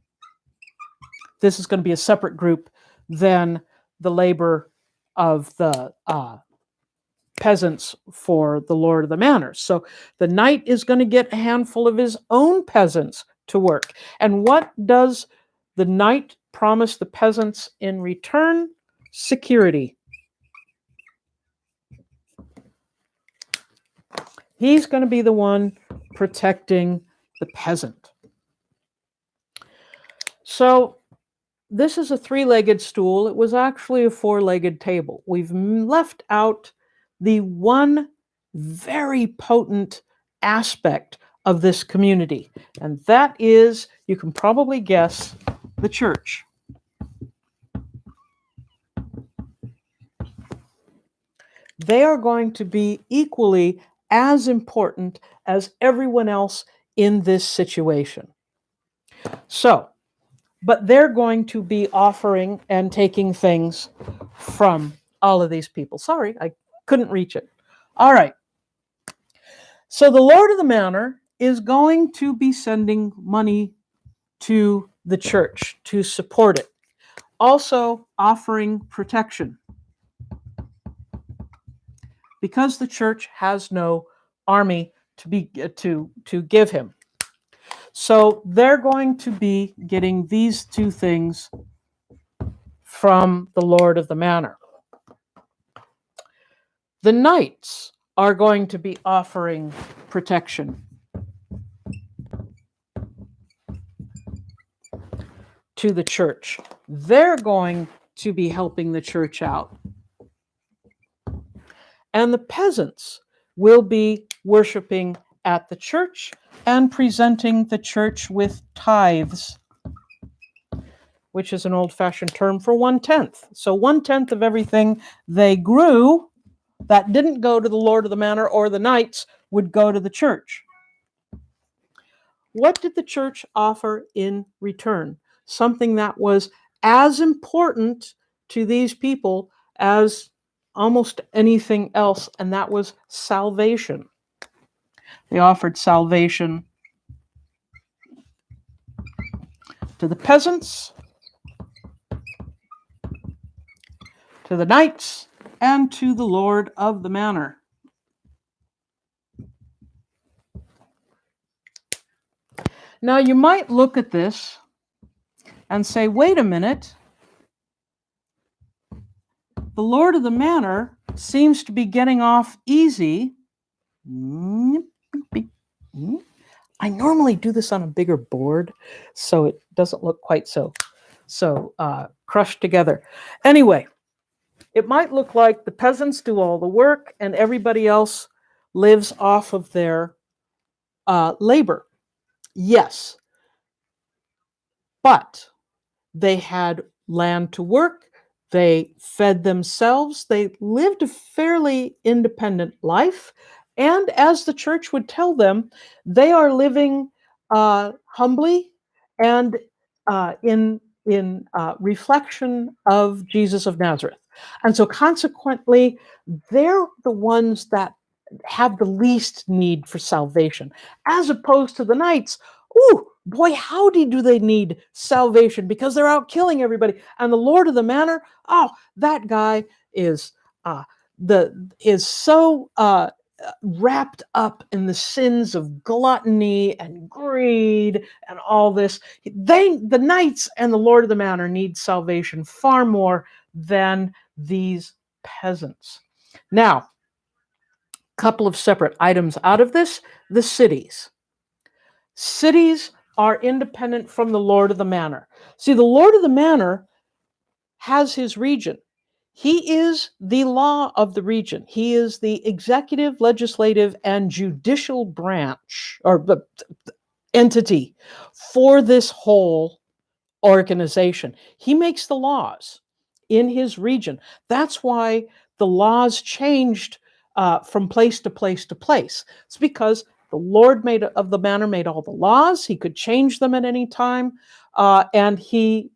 This is going to be a separate group than the labor of the peasants for the Lord of the Manor. So the knight is going to get a handful of his own peasants to work. And what does the knight promise the peasants in return? Security. He's going to be the one protecting the peasant. So this is a 3-legged stool. It was actually a 4-legged table. We've left out the one very potent aspect of this community, and that is, you can probably guess, the church. They are going to be equally as important as everyone else in this situation. So, but they're going to be offering and taking things from all of these people. Sorry, I couldn't reach it. All right. So the Lord of the Manor is going to be sending money to the church to support it. Also offering protection, because the church has no army to give him. So they're going to be getting these 2 things from the Lord of the Manor. The knights are going to be offering protection to the church. They're going to be helping the church out. And the peasants will be worshiping at the church and presenting the church with tithes, which is an old-fashioned term for 1/10. So 1/10 of everything they grew that didn't go to the Lord of the Manor or the knights would go to the church. What did the church offer in return? Something that was as important to these people as almost anything else, and that was salvation. They offered salvation to the peasants, to the knights, and to the Lord of the Manor. Now you might look at this and say, wait a minute, the Lord of the Manor seems to be getting off easy. I normally do this on a bigger board, so it doesn't look quite so crushed together. Anyway, it might look like the peasants do all the work and everybody else lives off of their labor. Yes, but they had land to work. They fed themselves. They lived a fairly independent life. And as the church would tell them, they are living humbly and in reflection of Jesus of Nazareth. And so consequently, they're the ones that have the least need for salvation, as opposed to the knights. Ooh, boy, howdy do they need salvation, because they're out killing everybody. And the Lord of the Manor, oh, that guy is so wrapped up in the sins of gluttony and greed and all this. The knights and the Lord of the Manor need salvation far more than these peasants. Now, a couple of separate items out of this. The cities. Cities are independent from the Lord of the Manor. See, the Lord of the Manor has his region. He is the law of the region. He is the executive, legislative, and judicial branch or entity for this whole organization. He makes the laws in his region. That's why the laws changed from place to place to place. It's because the Lord of the Manor made all the laws. He could change them at any time, and he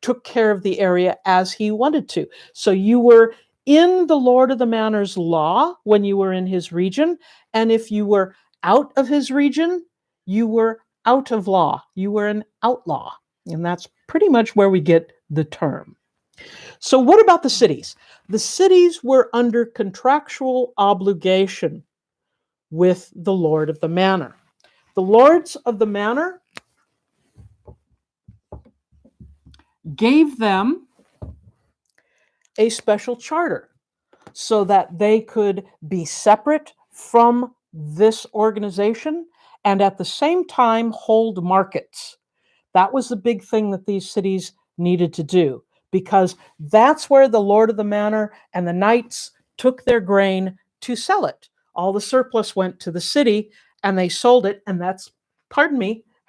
took care of the area as he wanted to. So you were in the Lord of the Manor's law when you were in his region, and if you were out of his region, you were out of law. You were an outlaw, and that's pretty much where we get the term. So what about the cities? The cities were under contractual obligation with the Lord of the Manor. The Lords of the Manor gave them a special charter so that they could be separate from this organization and at the same time hold markets. That was the big thing that these cities needed to do, because that's where the Lord of the Manor and the knights took their grain to sell it. All the surplus went to the city and they sold it, and that's,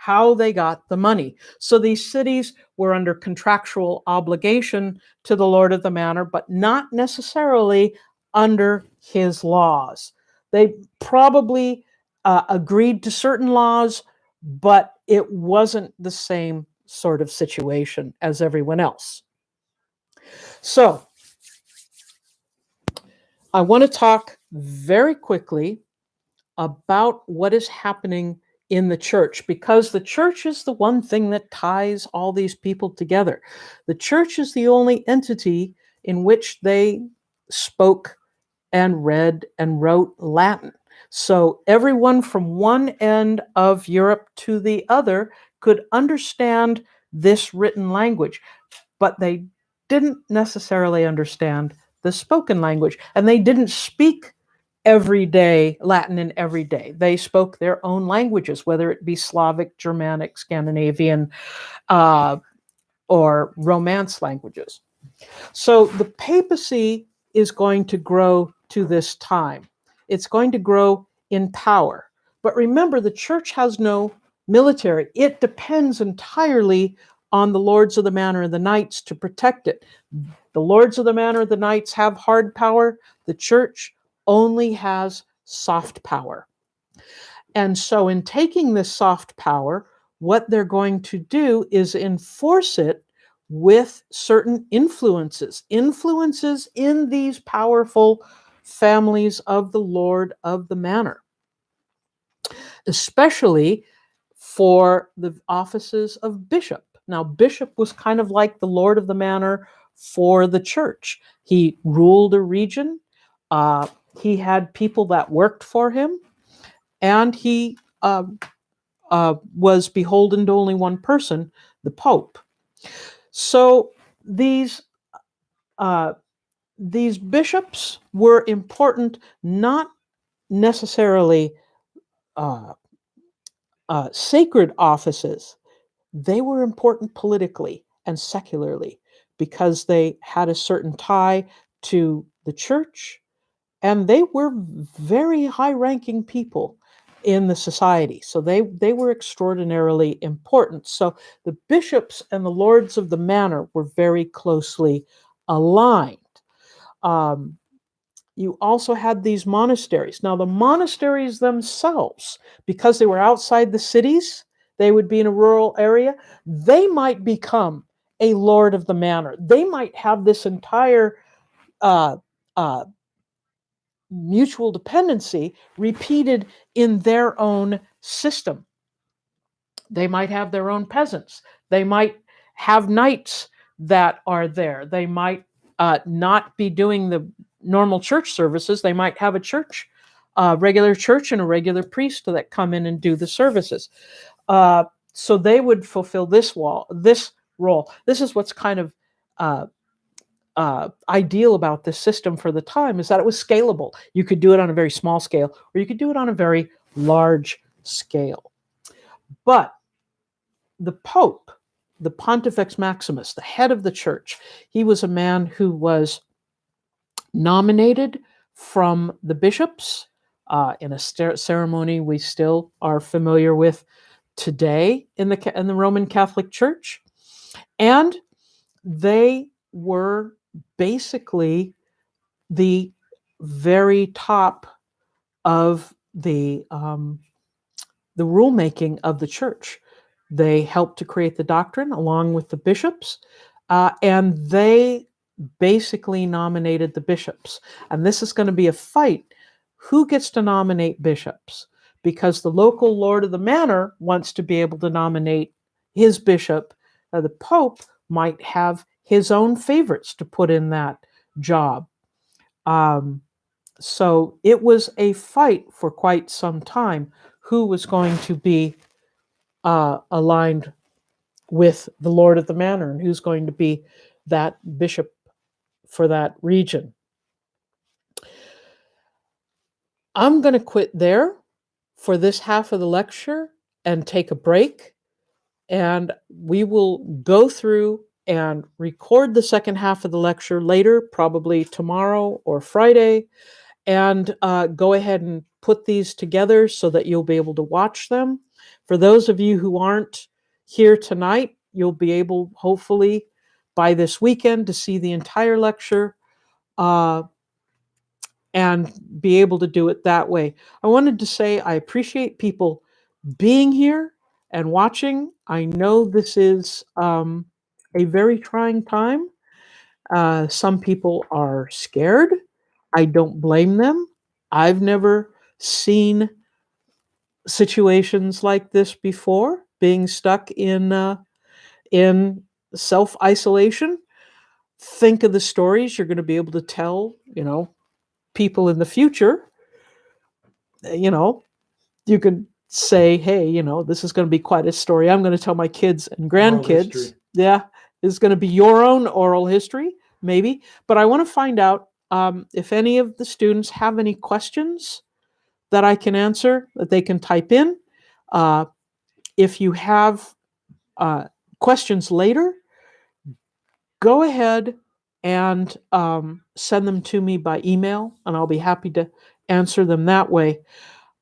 how they got the money. So these cities were under contractual obligation to the Lord of the Manor, but not necessarily under his laws. They probably agreed to certain laws, but it wasn't the same sort of situation as everyone else. So I want to talk very quickly about what is happening in the church, because the church is the one thing that ties all these people together. The church is the only entity in which they spoke and read and wrote Latin. So everyone from one end of Europe to the other could understand this written language, but they didn't necessarily understand the spoken language, and they didn't speak everyday Latin in every day. They spoke their own languages, whether it be Slavic, Germanic, Scandinavian, or Romance languages. So the papacy is going to grow to this time. It's going to grow in power. But remember, the church has no military. It depends entirely on the Lords of the Manor and the knights to protect it. The Lords of the Manor and the knights have hard power. The church only has soft power. And so in taking this soft power, what they're going to do is enforce it with certain influences in these powerful families of the Lord of the Manor, especially for the offices of bishop. Now, bishop was kind of like the Lord of the Manor for the church. He ruled a region. He had people that worked for him, and he was beholden to only one person, the Pope. So these bishops were important, not necessarily sacred offices. They were important politically and secularly because they had a certain tie to the church, and they were very high-ranking people in the society. So they were extraordinarily important. So the bishops and the Lords of the Manor were very closely aligned. You also had these monasteries. Now, the monasteries themselves, because they were outside the cities, they would be in a rural area, they might become a Lord of the Manor. They might have this entire mutual dependency repeated in their own system. They might have their own peasants. They might have knights that are there. They might not be doing normal church services, they might have a church, regular church and a regular priest that come in and do the services. So they would fulfill this role. This is what's kind of ideal about this system for the time, is that it was scalable. You could do it on a very small scale, or you could do it on a very large scale. But the Pope, the Pontifex Maximus, the head of the church, he was a man who was nominated from the bishops in a ceremony we still are familiar with today in the Roman Catholic Church. And they were basically the very top of the rulemaking of the church. They helped to create the doctrine along with the bishops, and they basically nominated the bishops. And this is going to be a fight. Who gets to nominate bishops? Because the local lord of the manor wants to be able to nominate his bishop. The Pope might have his own favorites to put in that job. So it was a fight for quite some time who was going to be aligned with the lord of the manor and who's going to be that bishop for that region. I'm going to quit there for this half of the lecture and take a break, and we will go through and record the second half of the lecture later, probably tomorrow or Friday, and go ahead and put these together so that you'll be able to watch them. For those of you who aren't here tonight, you'll be able, hopefully, by this weekend to see the entire lecture and be able to do it that way. I wanted to say I appreciate people being here and watching. I know this is a very trying time. Some people are scared. I don't blame them. I've never seen situations like this before, being stuck in self-isolation. Think of the stories you're going to be able to tell, people in the future. You could say, hey, this is going to be quite a story I'm going to tell my kids and grandkids. Yeah, it's going to be your own oral history, maybe. But I want to find out if any of the students have any questions that I can answer, that they can type in. If you have questions later, go ahead and send them to me by email, and I'll be happy to answer them that way.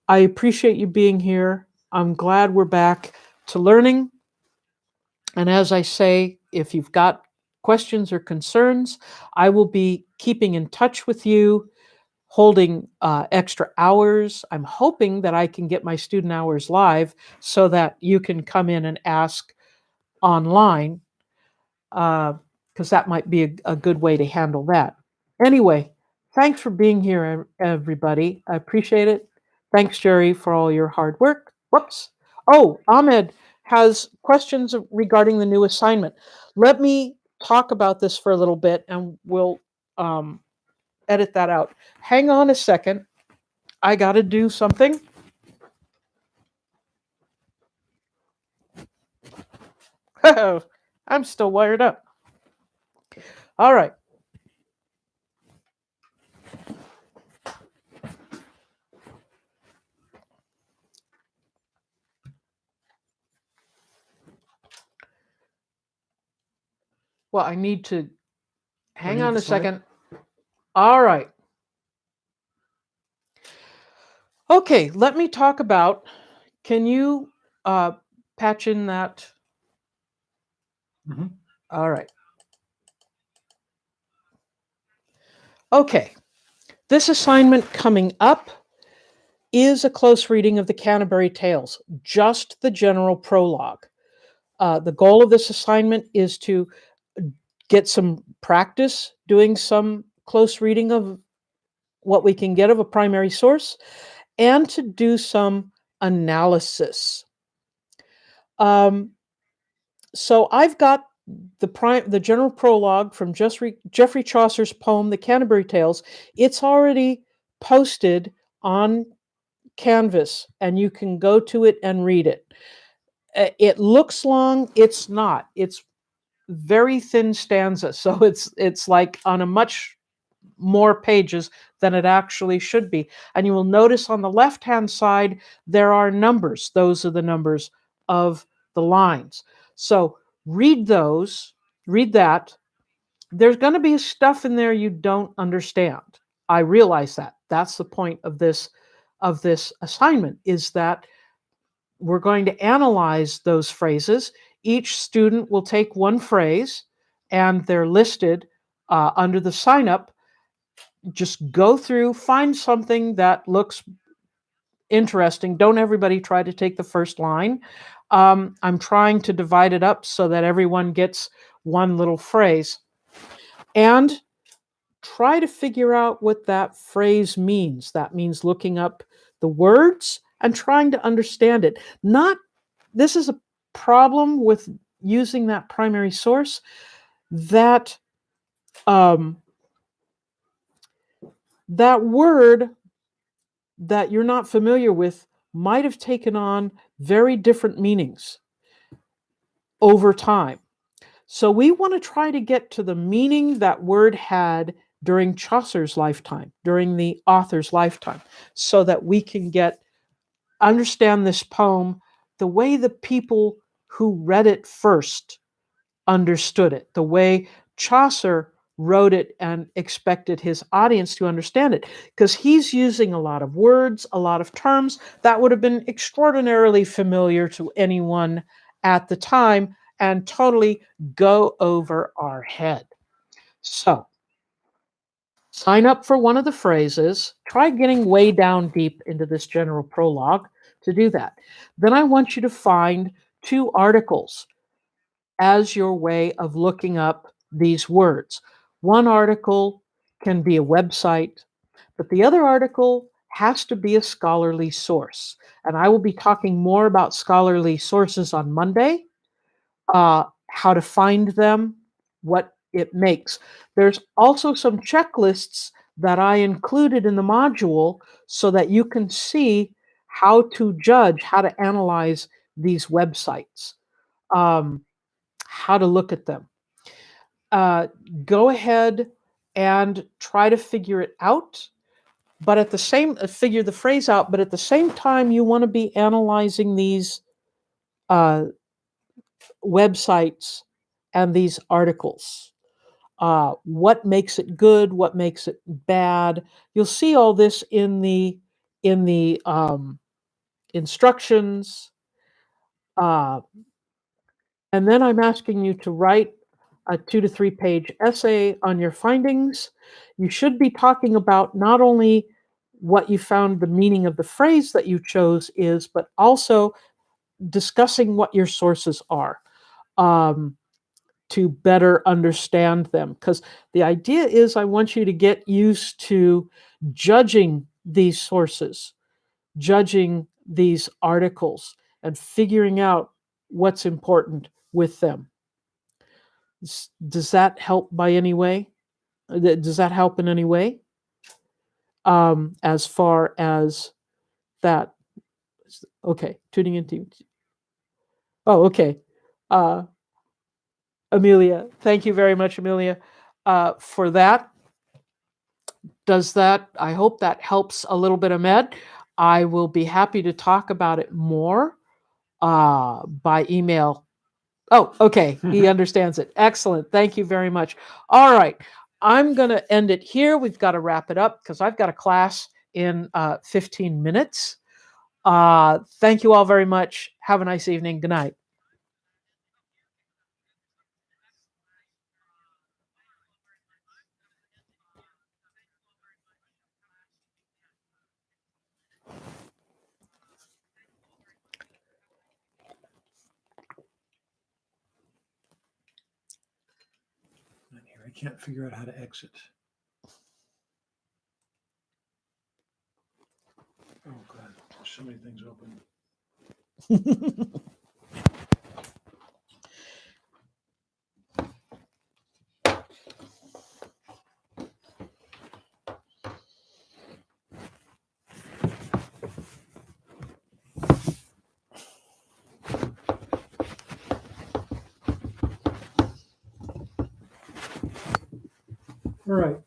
I appreciate you being here. I'm glad we're back to learning. And as I say, if you've got questions or concerns, I will be keeping in touch with you, holding extra hours. I'm hoping that I can get my student hours live so that you can come in and ask online, because that might be a good way to handle that. Anyway, thanks for being here, everybody. I appreciate it. Thanks, Jerry, for all your hard work. Whoops. Oh, Ahmed has questions regarding the new assignment. Let me talk about this for a little bit, and we'll edit that out. Hang on a second. I got to do something. I'm still wired up. All right. Well, I need to hang on a second. All right. Okay, let me talk about, can you patch in that? Mm-hmm. All right. Okay, this assignment coming up is a close reading of the Canterbury Tales, just the general prologue. The goal of this assignment is to get some practice doing some close reading of what we can get of a primary source, and to do some analysis. So I've got the general prologue from Geoffrey Chaucer's poem, The Canterbury Tales, it's already posted on Canvas, and you can go to it and read it. It looks long. It's not. It's very thin stanza, so it's like on a much more pages than it actually should be. And you will notice on the left-hand side there are numbers. Those are the numbers of the lines. So read those. Read that. There's going to be stuff in there you don't understand. I realize that. That's the point of this assignment, is that we're going to analyze those phrases. Each student will take one phrase, and they're listed under the sign up. Just go through, find something that looks interesting. Don't everybody try to take the first line. I'm trying to divide it up so that everyone gets one little phrase. And try to figure out what that phrase means. That means looking up the words and trying to understand it. This is a problem with using that primary source, that that word that you're not familiar with might have taken on very different meanings over time. So we want to try to get to the meaning that word had during Chaucer's lifetime, during the author's lifetime, so that we can understand this poem the way the people who read it first understood it, the way Chaucer wrote it and expected his audience to understand it, because he's using a lot of words, a lot of terms that would have been extraordinarily familiar to anyone at the time and totally go over our head. So, sign up for one of the phrases. Try getting way down deep into this general prologue to do that. Then I want you to find 2 articles as your way of looking up these words. One article can be a website, but the other article has to be a scholarly source. And I will be talking more about scholarly sources on Monday, how to find them, what it makes. There's also some checklists that I included in the module so that you can see how to judge, how to analyze these websites, how to look at them. Go ahead and try to figure it out, but at the same figure the phrase out, but at the same time you want to be analyzing these websites and these articles. What makes it good? What makes it bad? You'll see all this in the instructions. And then I'm asking you to write a 2 to 3 page essay on your findings. You should be talking about not only what you found the meaning of the phrase that you chose is, but also discussing what your sources are, to better understand them. Because the idea is I want you to get used to judging these sources, judging these articles, and figuring out what's important with them. Does that help by any way? Does that help in any way? As far as that, okay, tuning into. Oh, okay. Amelia, thank you very much, Amelia, for that. I hope that helps a little bit, Ahmed. I will be happy to talk about it more by email. Oh, okay. He understands it. Excellent. Thank you very much. All right. I'm going to end it here. We've got to wrap it up because I've got a class in 15 minutes. Thank you all very much. Have a nice evening. Good night. Here, I can't figure out how to exit. Oh, God. There's so many things open. All right.